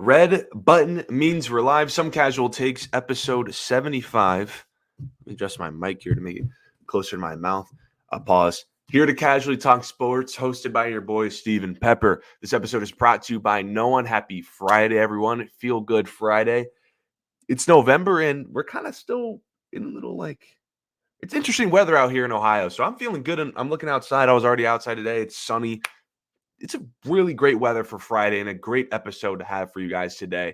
Red button means we're live. Some Casual Takes, episode 75. Let me adjust my mic here to make it closer to my mouth. Pause. Here to casually talk sports, hosted by your boy, Steven Pepper. This episode is brought to you by No One. Happy Friday, everyone. Feel good Friday. It's November, and we're kind of still in a little it's interesting weather out here in Ohio. So I'm feeling good, and I'm looking outside. I was already outside today. It's sunny. It's a really great weather for Friday and a great episode to have for you guys today.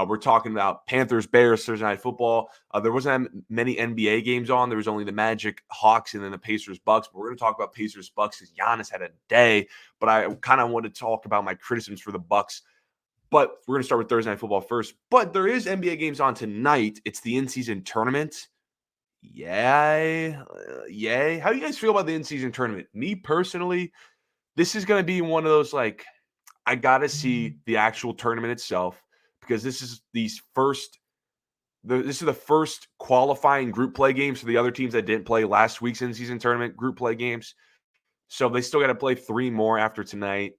We're talking about Panthers, Bears, Thursday Night Football. There wasn't many NBA games on. There was only the Magic, Hawks, and then the Pacers, Bucks. But we're going to talk about Pacers, Bucks because Giannis had a day. But I kind of want to talk about my criticisms for the Bucks. But we're going to start with Thursday Night Football first. But there is NBA games on tonight. It's the in-season tournament. Yay. How do you guys feel about the in-season tournament? Me personally, this is going to be one of those, I got to see the actual tournament itself because this is the first qualifying group play games for the other teams that didn't play last week's in-season tournament group play games. So they still got to play 3 more after tonight.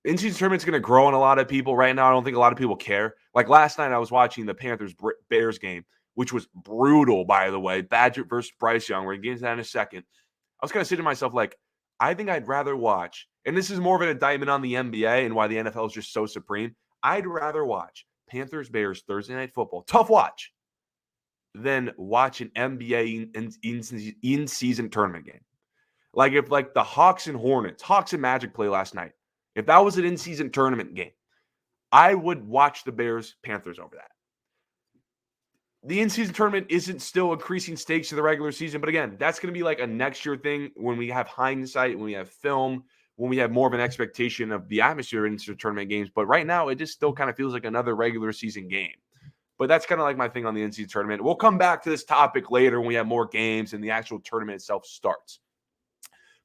In-season tournament's going to grow on a lot of people. Right now, I don't think a lot of people care. Like last night, I was watching the Panthers-Bears game, which was brutal, by the way. Badger versus Bryce Young. We're going to get into that in a second. I was kind of saying to myself, I think I'd rather watch, and this is more of an indictment on the NBA and why the NFL is just so supreme. I'd rather watch Panthers-Bears Thursday Night Football, tough watch, than watch an NBA in-season tournament game. If the Hawks and Magic play last night, if that was an in-season tournament game, I would watch the Bears-Panthers over that. The in-season tournament isn't still increasing stakes to the regular season. But again, that's going to be a next year thing when we have hindsight, when we have film, when we have more of an expectation of the atmosphere in tournament games. But right now, it just still kind of feels like another regular season game. But that's kind of my thing on the in-season tournament. We'll come back to this topic later when we have more games and the actual tournament itself starts.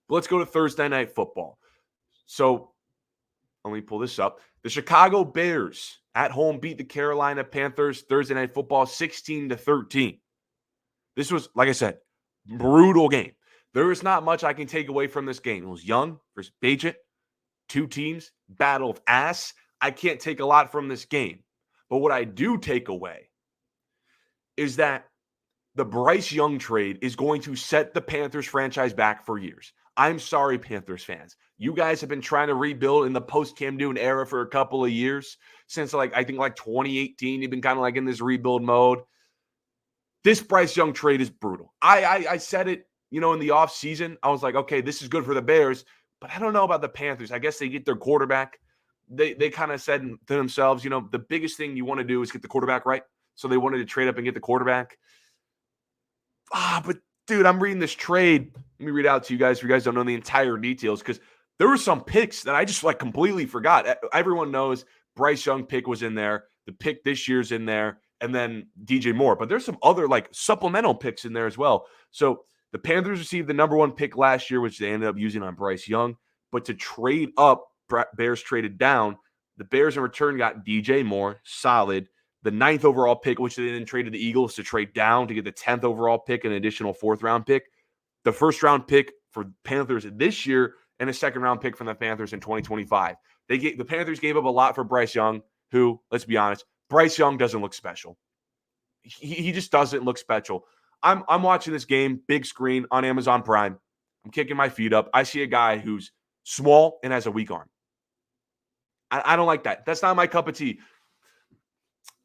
But let's go to Thursday Night Football. So let me pull this up. The Chicago Bears at home beat the Carolina Panthers Thursday Night Football 16-13. This was, like I said, brutal game. There is not much I can take away from this game. It was Young versus Bajent. 2 teams, battle of ass. I can't take a lot from this game. But what I do take away is that the Bryce Young trade is going to set the Panthers franchise back for years. I'm sorry, Panthers fans. You guys have been trying to rebuild in the post-Cam Newton era for a couple of years. Since, I think 2018, you've been kind of in this rebuild mode. This Bryce Young trade is brutal. I said it, in the offseason. I was like, okay, this is good for the Bears, but I don't know about the Panthers. I guess they get their quarterback. They kind of said to themselves, the biggest thing you want to do is get the quarterback right. So they wanted to trade up and get the quarterback. But dude, I'm reading this trade. Let me read it out to you guys if you guys don't know the entire details, because there were some picks that I just completely forgot. Everyone knows Bryce Young pick was in there. The pick this year's in there, and then DJ Moore. But there's some other supplemental picks in there as well. So the Panthers received the number 1 pick last year, which they ended up using on Bryce Young. But to trade up, Bears traded down. The Bears in return got DJ Moore, solid. The 9th overall pick, which they then traded the Eagles to trade down to get the 10th overall pick, an additional 4th-round pick. The 1st-round pick for Panthers this year, and a 2nd-round pick from the Panthers in 2025. The Panthers gave up a lot for Bryce Young, who, let's be honest, Bryce Young doesn't look special. He just doesn't look special. I'm watching this game, big screen on Amazon Prime. I'm kicking my feet up. I see a guy who's small and has a weak arm. I don't like that. That's not my cup of tea.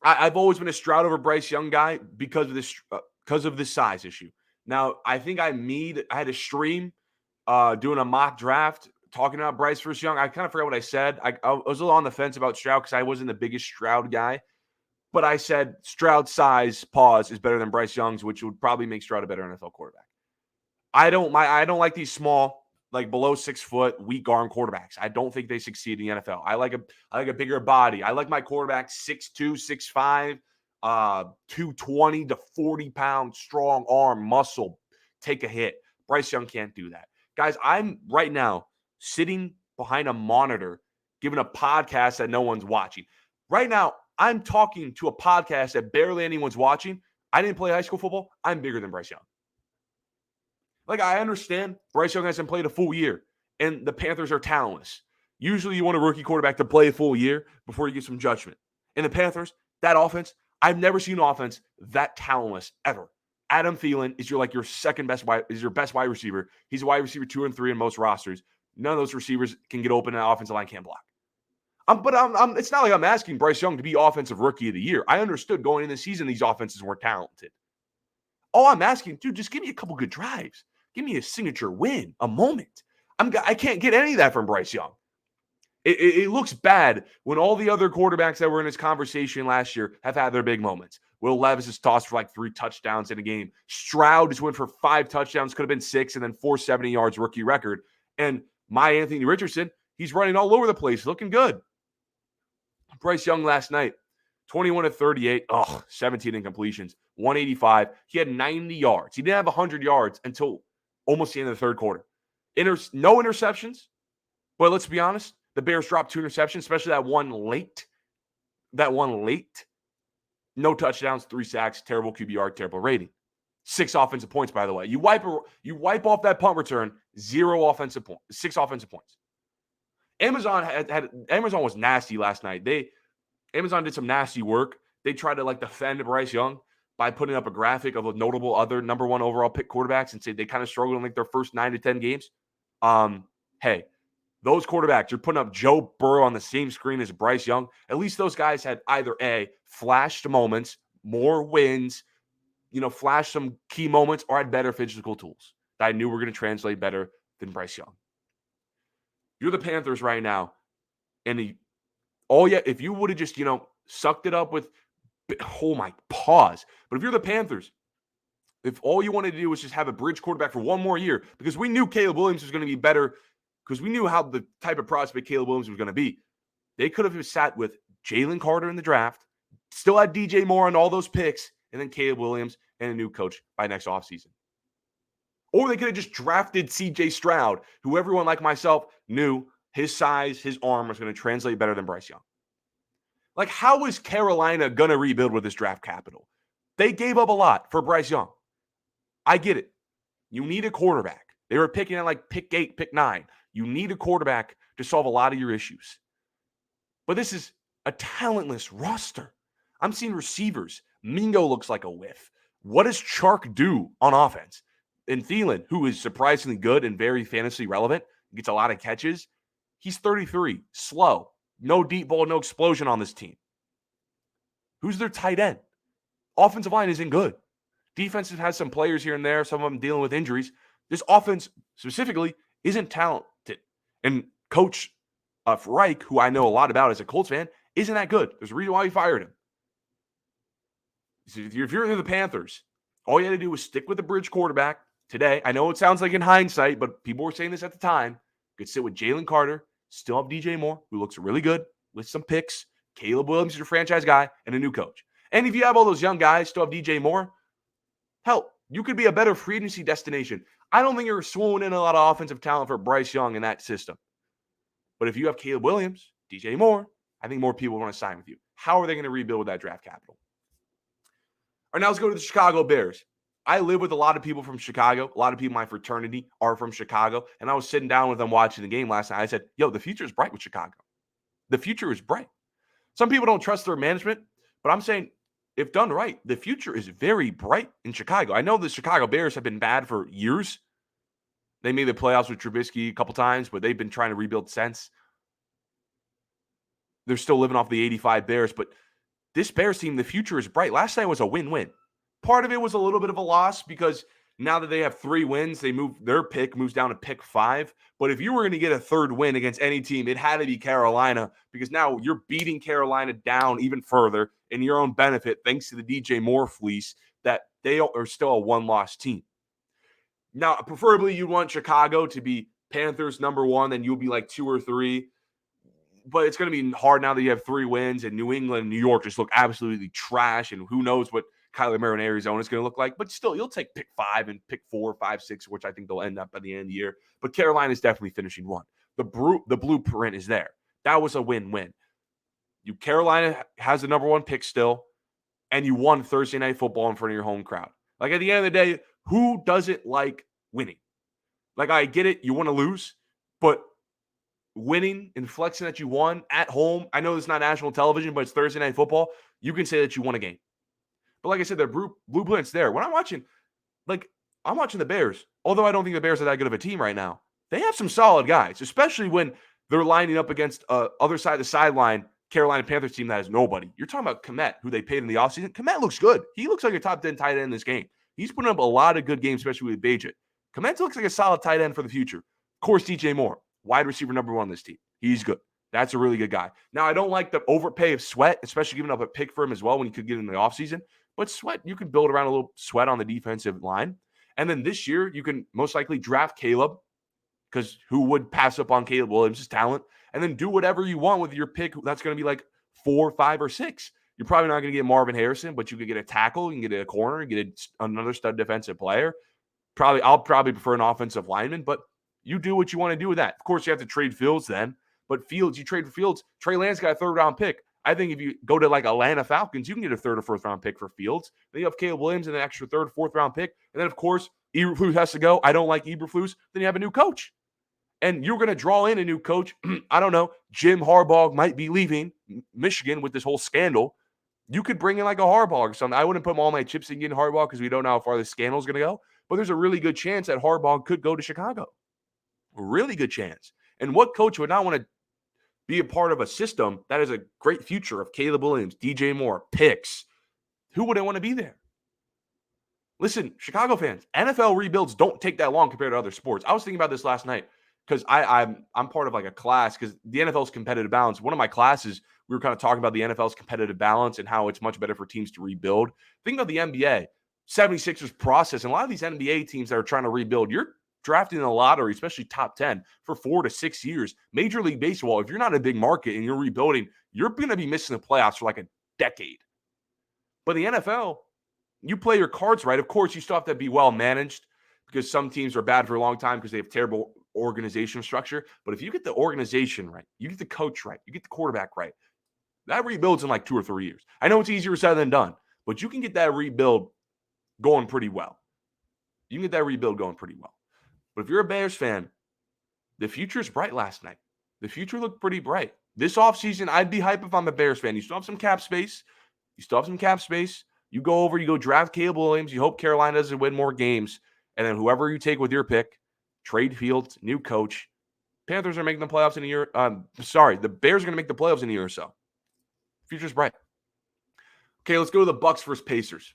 I've always been a Stroud over Bryce Young guy because of this size issue. Now, I think I had a stream doing a mock draft talking about Bryce versus Young. I kind of forgot what I said. I was a little on the fence about Stroud because I wasn't the biggest Stroud guy. But I said Stroud's size, is better than Bryce Young's, which would probably make Stroud a better NFL quarterback. I don't like these small, below 6 foot, weak arm quarterbacks. I don't think they succeed in the NFL. I like a bigger body. I like my quarterback 6'2", 6'5", 220 to 40 pound strong arm, muscle, take a hit. Bryce Young can't do that. Guys, I'm right now sitting behind a monitor giving a podcast that no one's watching. Right now, I'm talking to a podcast that barely anyone's watching. I didn't play high school football. I'm bigger than Bryce Young. I understand Bryce Young hasn't played a full year, and the Panthers are talentless. Usually you want a rookie quarterback to play a full year before you get some judgment. And the Panthers, that offense, I've never seen an offense that talentless ever. Adam Thielen is your best wide receiver. He's a wide receiver 2 and 3 in most rosters. None of those receivers can get open and the offensive line can't block. It's not like I'm asking Bryce Young to be offensive rookie of the year. I understood going into the season these offenses weren't talented. All I'm asking, dude, just give me a couple good drives. Give me a signature win, a moment. I can't get any of that from Bryce Young. It looks bad when all the other quarterbacks that were in this conversation last year have had their big moments. Will Levis is tossed for like 3 touchdowns in a game. Stroud just went for 5 touchdowns, could have been 6, and then 470 yards rookie record. And my Anthony Richardson, he's running all over the place, looking good. Bryce Young last night, 21 of 38, 17 incompletions, 185. He had 90 yards. He didn't have 100 yards until almost the end of the third quarter. No interceptions, but let's be honest, the Bears dropped 2 interceptions, especially that one late. No touchdowns, 3 sacks, terrible QBR, terrible rating. 6 offensive points, by the way. You wipe off that punt return, 0 offensive points, 6 offensive points. Amazon was nasty last night. Amazon did some nasty work. They tried to defend Bryce Young by putting up a graphic of a notable other number 1 overall pick quarterbacks and say they kind of struggled in their first 9 to 10 games. Hey, those quarterbacks, you're putting up Joe Burrow on the same screen as Bryce Young. At least those guys had either A, flashed moments, more wins, flashed some key moments, or had better physical tools that I knew were going to translate better than Bryce Young. You're the Panthers right now, and if you would have just, sucked it up with, pause. But if you're the Panthers, if all you wanted to do was just have a bridge quarterback for one more year, because we knew Caleb Williams was going to be better, because we knew how the type of prospect Caleb Williams was going to be, they could have sat with Jalen Carter in the draft, still had DJ Moore on all those picks, and then Caleb Williams and a new coach by next offseason. Or they could have just drafted CJ Stroud, who everyone like myself knew his size, his arm was going to translate better than Bryce Young. How is Carolina going to rebuild with this draft capital? They gave up a lot for Bryce Young. I get it. You need a quarterback. They were picking at pick 8, pick 9. You need a quarterback to solve a lot of your issues. But this is a talentless roster. I'm seeing receivers. Mingo looks like a whiff. What does Chark do on offense? And Thielen, who is surprisingly good and very fantasy relevant, gets a lot of catches. He's 33, slow. No deep ball, no explosion on this team. Who's their tight end? Offensive line isn't good. Defensive has some players here and there, some of them dealing with injuries. This offense specifically isn't talented. And Coach Reich, who I know a lot about as a Colts fan, isn't that good. There's a reason why he fired him. So if you're the Panthers, all you had to do was stick with the bridge quarterback today. I know it sounds like in hindsight, but people were saying this at the time. You could sit with Jalen Carter, still have DJ Moore, who looks really good, with some picks. Caleb Williams is your franchise guy, and a new coach. And if you have all those young guys, still have DJ Moore, hell, you could be a better free agency destination. I don't think you're swooning in a lot of offensive talent for Bryce Young in that system. But if you have Caleb Williams, DJ Moore, I think more people want to sign with you. How are they going to rebuild with that draft capital? All right, now let's go to the Chicago Bears. I live with a lot of people from Chicago. A lot of people in my fraternity are from Chicago. And I was sitting down with them watching the game last night. I said, the future is bright with Chicago. The future is bright. Some people don't trust their management, but I'm saying if done right, the future is very bright in Chicago. I know the Chicago Bears have been bad for years. They made the playoffs with Trubisky a couple times, but they've been trying to rebuild since. They're still living off the 85 Bears, but this Bears team, the future is bright. Last night was a win-win. Part of it was a little bit of a loss because now that they have 3 wins, their pick moves down to pick 5. But if you were going to get a third win against any team, it had to be Carolina, because now you're beating Carolina down even further in your own benefit, thanks to the DJ Moore fleece, that they are still a one-loss team. Now, preferably you want Chicago to be Panthers number 1, then you'll be 2 or 3. But it's going to be hard now that you have 3 wins, and New England and New York just look absolutely trash, and who knows what Kyler Murray in Arizona is going to look like. But still, you'll take pick 5 and pick 4, 5, 6, which I think they'll end up by the end of the year. But Carolina is definitely finishing 1. The blueprint is there. That was a win-win. Carolina has the number 1 pick still, and you won Thursday Night Football in front of your home crowd. At the end of the day, who doesn't like winning? I get it, you want to lose, but winning and flexing that you won at home. I know it's not national television, but it's Thursday Night Football. You can say that you won a game. But like I said, the blueprint's there. When I'm watching the Bears, although I don't think the Bears are that good of a team right now. They have some solid guys, especially when they're lining up against other side of the sideline Carolina Panthers team that has nobody. You're talking about Kmet, who they paid in the offseason. Kmet looks good. He looks like a top 10 tight end in this game. He's putting up a lot of good games, especially with Bajit. Kmet looks like a solid tight end for the future. Of course, DJ Moore, wide receiver number 1 on this team. He's good. That's a really good guy. Now, I don't like the overpay of Sweat, especially giving up a pick for him as well when you could get in the offseason. But Sweat, you could build around a little Sweat on the defensive line. And then this year, you can most likely draft Caleb, because who would pass up on Caleb Williams' talent? And then do whatever you want with your pick. That's going to be like 4, 5, or 6. You're probably not going to get Marvin Harrison, but you could get a tackle, you can get a corner, you get another stud defensive player. I'll probably prefer an offensive lineman, but you do what you want to do with that. Of course, you have to trade Fields then. But Fields, you trade for Fields. Trey Lance got a 3rd-round pick. I think if you go to like Atlanta Falcons, you can get a 3rd or 4th-round pick for Fields. Then you have Caleb Williams and an extra 3rd, 4th-round pick. And then, of course, Eberflus has to go. I don't like Eberflus. Then you have a new coach. And you're going to draw in a new coach. I don't know. Jim Harbaugh might be leaving Michigan with this whole scandal. You could bring in like a Harbaugh or something. I wouldn't put all my chips in getting Harbaugh because we don't know how far this scandal is going to go. But there's a really good chance that Harbaugh could go to Chicago. A really good chance. And what coach would not want to be a part of a system that has a great future of Caleb Williams, DJ Moore, picks? Who wouldn't want to be there? Listen, Chicago fans, NFL rebuilds don't take that long compared to other sports. I was thinking about this last night because I'm part of like a class because the NFL's competitive balance. One of my classes, we were kind of talking about the NFL's competitive balance and how it's much better for teams to rebuild. Think about the NBA, 76ers process, and a lot of these NBA teams that are trying to rebuild, you're drafting in the lottery, especially top 10, for 4 to 6 years. Major League Baseball, if you're not a big market and you're rebuilding, you're going to be missing the playoffs for like a decade. But the NFL, you play your cards right. Of course, you still have to be well managed because some teams are bad for a long time because they have terrible organization structure. But if you get the organization right, you get the coach right, you get the quarterback right, that rebuilds in like 2 or 3 years. I know it's easier said than done, but you can get that rebuild going pretty well. But if you're a Bears fan, the future is bright last night. The future looked pretty bright. This offseason, I'd be hype if I'm a Bears fan. You still have some cap space. You go over, you go draft Caleb Williams. You hope Carolina doesn't win more games. And then whoever you take with your pick, trade Fields, new coach. Panthers are making the playoffs in a year. The Bears are going to make the playoffs in a year or so. Future's bright. Okay, let's go to the Bucks versus Pacers.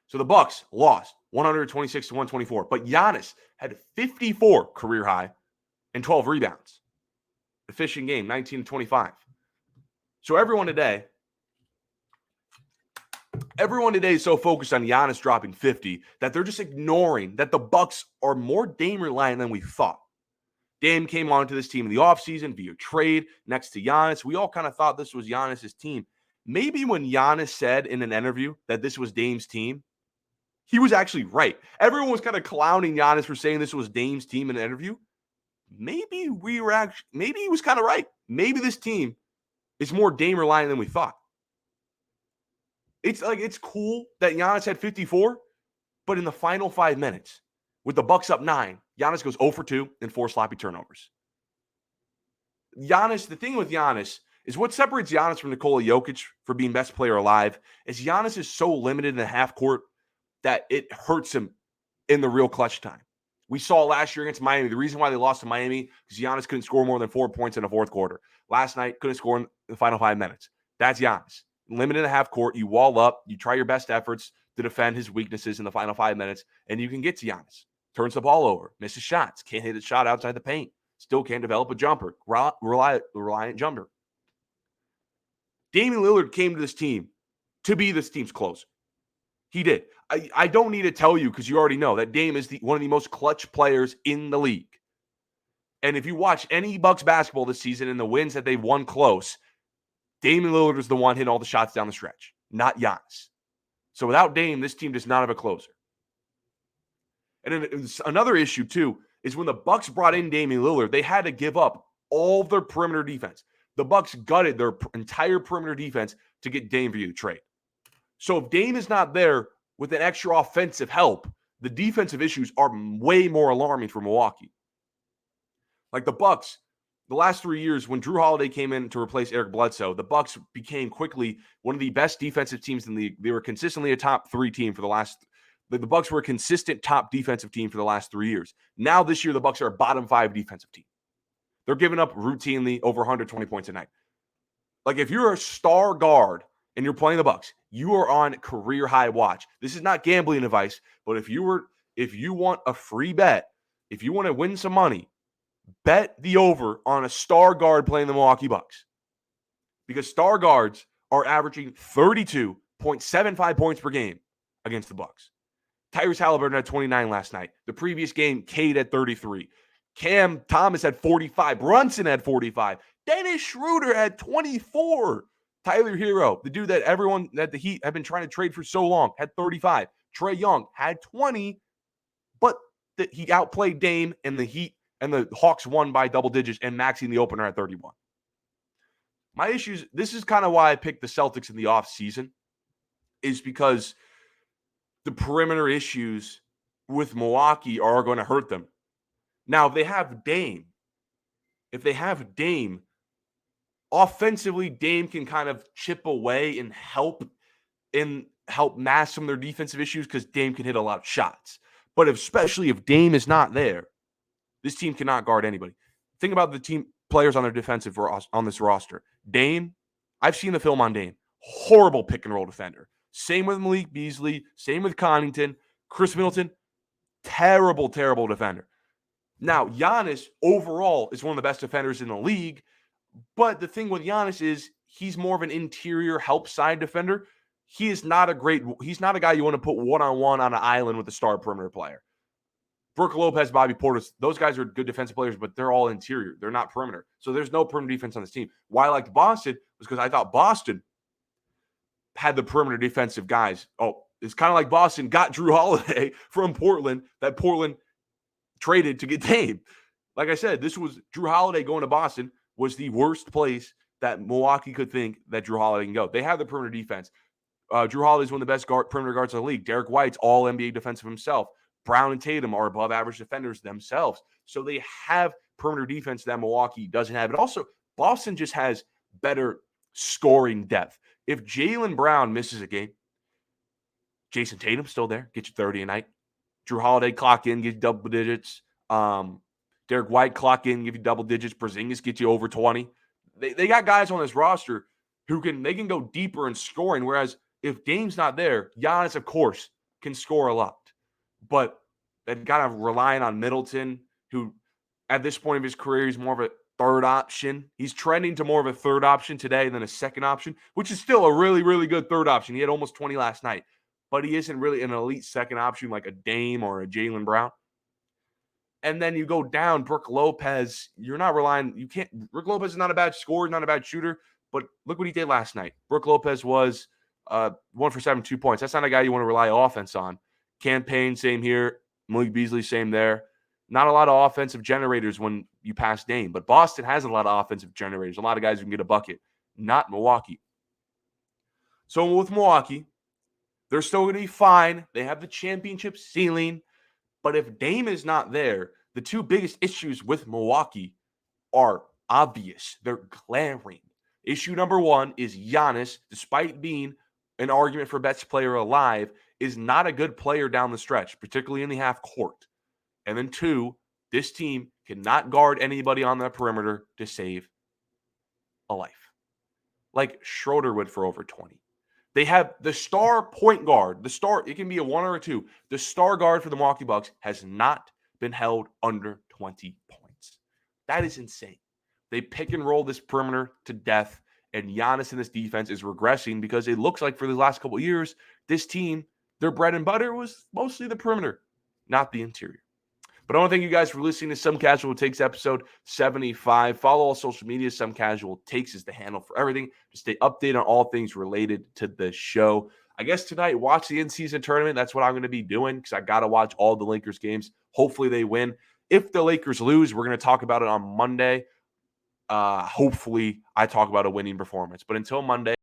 So the Bucks lost 126-124, but Giannis had 54 career high and 12 rebounds. Efficient game, 19-25. So everyone today is so focused on Giannis dropping 50 that they're just ignoring that the Bucks are more Dame reliant than we thought. Dame came onto this team in the offseason via trade next to Giannis. We all kind of thought this was Giannis' team. Maybe when Giannis said in an interview that this was Dame's team, he was actually right. Everyone was kind of clowning Giannis for saying this was Dame's team in an interview. Maybe he was kind of right. Maybe this team is more Dame reliant than we thought. It's cool that Giannis had 54, but in the final 5 minutes, with the Bucks up 9, Giannis goes 0 for 2 and 4 sloppy turnovers. The thing with Giannis is what separates Giannis from Nikola Jokic for being best player alive is Giannis is so limited in the half court that it hurts him in the real clutch time. We saw last year against Miami. The reason why they lost to Miami is Giannis couldn't score more than 4 points in the fourth quarter. Last night, couldn't score in the final 5 minutes. That's Giannis. Limited in the half court, you wall up, you try your best efforts to defend his weaknesses in the final 5 minutes, and you can get to Giannis. Turns the ball over, misses shots, can't hit a shot outside the paint, still can't develop a jumper, reliant jumper. Damian Lillard came to this team to be this team's closer. He did. I don't need to tell you because you already know that Dame is one of the most clutch players in the league. And if you watch any Bucks basketball this season and the wins that they've won close, Damian Lillard was the one hitting all the shots down the stretch, not Giannis. So without Dame, this team does not have a closer. And then another issue, too, is when the Bucks brought in Damian Lillard, they had to give up all of their perimeter defense. The Bucks gutted their entire perimeter defense to get Dame via the trade. So if Dame is not there with an extra offensive help, the defensive issues are way more alarming for Milwaukee. Like the Bucks, the last 3 years when Drew Holiday came in to replace Eric Bledsoe, the Bucks became quickly one of the best defensive teams in the league. They were consistently a top 3 team for the Bucks were a consistent top defensive team for the last 3 years. Now this year, the Bucks are a bottom 5 defensive team. They're giving up routinely over 120 points a night. Like if you're a star guard and you're playing the Bucks, you are on career high watch. This is not gambling advice, but if you want a free bet, if you want to win some money, bet the over on a star guard playing the Milwaukee Bucks. Because star guards are averaging 32.75 points per game against the Bucks. Tyrese Halliburton had 29 last night. The previous game, Cade had 33. Cam Thomas had 45. Brunson had 45. Dennis Schroeder had 24. Tyler Hero, the dude that everyone that the Heat have been trying to trade for so long, had 35. Trae Young had 20, but he outplayed Dame, and the Heat and the Hawks won by double digits, and Maxey in the opener at 31. My issues, this is kind of why I picked the Celtics in the offseason, is because the perimeter issues with Milwaukee are going to hurt them. Now, if they have Dame, offensively, Dame can kind of chip away and help mask some of their defensive issues because Dame can hit a lot of shots. But especially if Dame is not there, this team cannot guard anybody. Think about the team players on their defensive on this roster. Dame, I've seen the film on Dame. Horrible pick and roll defender. Same with Malik Beasley. Same with Connaughton. Chris Middleton, terrible, terrible defender. Now, Giannis overall is one of the best defenders in the league, but the thing with Giannis is he's more of an interior help side defender. He's not a guy you want to put one-on-one on an island with a star perimeter player. Brook Lopez, Bobby Portis, those guys are good defensive players, but they're all interior. They're not perimeter. So there's no perimeter defense on this team. Why I liked Boston was because I thought Boston had the perimeter defensive guys. Oh, it's kind of like Boston got Drew Holiday from Portland that Portland traded to get Dame. Like I said, this was Drew Holiday going to Boston was the worst place that Milwaukee could think that Drew Holiday can go. They have the perimeter defense. Drew Holiday is one of the best perimeter guards in the league. Derek White's all NBA defensive himself. Brown and Tatum are above average defenders themselves. So they have perimeter defense that Milwaukee doesn't have. And also, Boston just has better scoring depth. If Jaylen Brown misses a game, Jason Tatum's still there, get you 30 a night. Drew Holiday clock in, get you double digits. Derek White clock in, give you double digits. Porzingis get you over 20. They got guys on this roster who can go deeper in scoring. Whereas if Dame's not there, Giannis, of course, can score a lot. But they've got to relying on Middleton, who at this point of his career, he's more of a third option. He's trending to more of a third option today than a second option, which is still a really, really good third option. He had almost 20 last night, but he isn't really an elite second option like a Dame or a Jaylen Brown. And then you go down, Brook Lopez, Brook Lopez is not a bad scorer, not a bad shooter, but look what he did last night. Brook Lopez was 1 for 7, 2 points. That's not a guy you want to rely offense on. Campaign, same here. Malik Beasley, same there. Not a lot of offensive generators when you pass Dame, but Boston has a lot of offensive generators, a lot of guys who can get a bucket, not Milwaukee. So with Milwaukee, they're still going to be fine. They have the championship ceiling, but if Dame is not there, the two biggest issues with Milwaukee are obvious. They're glaring. Issue number one is Giannis, despite being an argument for best player alive, is not a good player down the stretch, particularly in the half court. And then two, this team cannot guard anybody on the perimeter to save a life. Like Schroeder would for over 20. They have the star point guard, it can be a 1 or a 2. The star guard for the Milwaukee Bucks has not been held under 20 points. That is insane. They pick and roll this perimeter to death, and Giannis in this defense is regressing because it looks like for the last couple of years, this team, their bread and butter was mostly the perimeter, not the interior. But I want to thank you guys for listening to Some Casual Takes episode 75. Follow all social media. Some Casual Takes is the handle for everything to stay updated on all things related to the show. I guess tonight, watch the in-season tournament. That's what I'm going to be doing because I got to watch all the Lakers games. Hopefully they win. If the Lakers lose, we're going to talk about it on Monday. Hopefully I talk about a winning performance. But until Monday,